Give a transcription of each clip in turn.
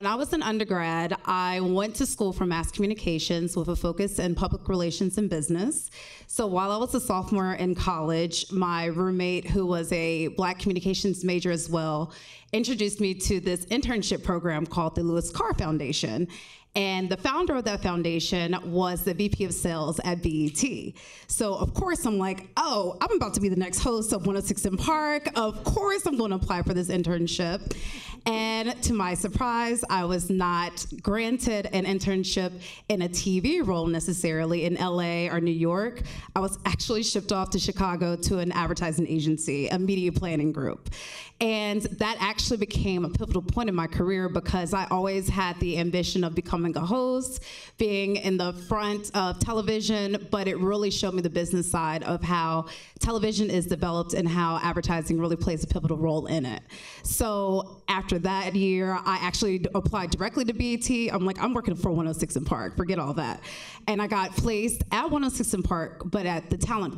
When I was an undergrad, I went to school for mass communications with a focus in public relations and business. So while I was a sophomore in college, my roommate, who was a Black communications major as well, introduced me to this internship program called the Lewis Carr Foundation. And the founder of that foundation was the VP of sales at BET. So of course I'm like, oh, I'm about to be the next host of 106 in Park. Of course I'm going to apply for this internship. And to my surprise, I was not granted an internship in a TV role necessarily in LA or New York. I was actually shipped off to Chicago to an advertising agency, a media planning group. And that actually became a pivotal point in my career because I always had the ambition of becoming a host, being in the front of television, but it really showed me the business side of how television is developed and how advertising really plays a pivotal role in it. So after that year, I actually applied directly to BET. I'm like, I'm working for 106 in Park, forget all that. And I got placed at 106 in Park, but at the talent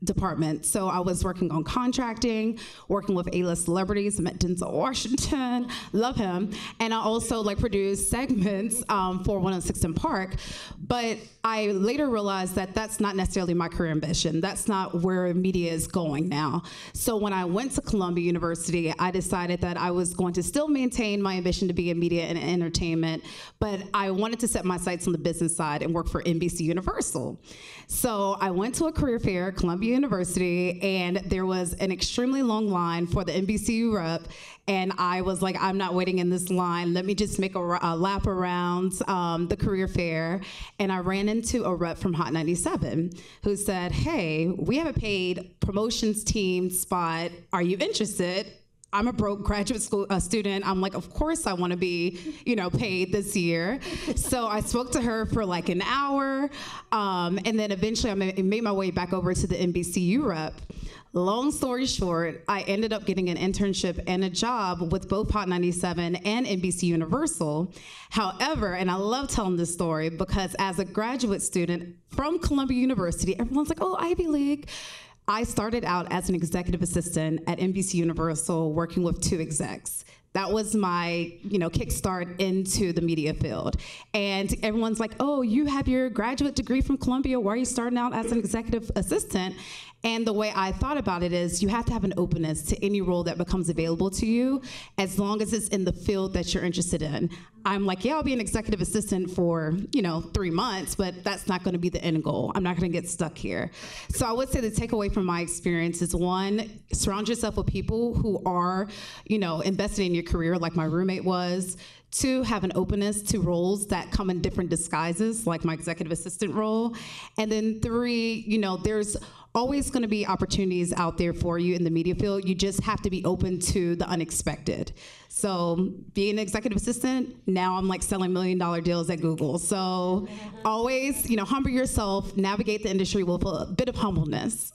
department. So I was working on contracting, working with A-list celebrities. I met Denzel Washington, love him. And I also produced segments for 106 in Park. But I later realized that that's not necessarily my career ambition. That's not where media is going now. So when I went to Columbia University, I decided that I was going to still maintain my ambition to be in media and entertainment, but I wanted to set my sights on the business side and work for NBC Universal. So I went to a career fair at Columbia University, and there was an extremely long line for the NBC rep, and I was like, I'm not waiting in this line. Let me just make a lap around the career fair. And I ran into a rep from Hot 97 who said, hey, we have a paid promotions team spot. Are you interested? I'm a broke graduate school student. I'm like, of course I want to be, paid this year. So I spoke to her for like an hour. And then eventually I made my way back over to the NBCU rep. Long story short, I ended up getting an internship and a job with both Hot 97 and NBC Universal. However, and I love telling this story because as a graduate student from Columbia University, everyone's like, oh, Ivy League. I started out as an executive assistant at NBC Universal working with 2 execs. That was my, kickstart into the media field. And everyone's like, oh, you have your graduate degree from Columbia. Why are you starting out as an executive assistant? And the way I thought about it is you have to have an openness to any role that becomes available to you as long as it's in the field that you're interested in. I'm like, yeah, I'll be an executive assistant for, 3 months, but that's not going to be the end goal. I'm not going to get stuck here. So I would say the takeaway from my experience is 1, surround yourself with people who are, invested in your career like my roommate was. 2, have an openness to roles that come in different disguises, like my executive assistant role. And then 3, there's always going to be opportunities out there for you in the media field. You just have to be open to the unexpected. So being an executive assistant, now I'm selling $1 million deals at Google. So always, humble yourself, navigate the industry with a bit of humbleness.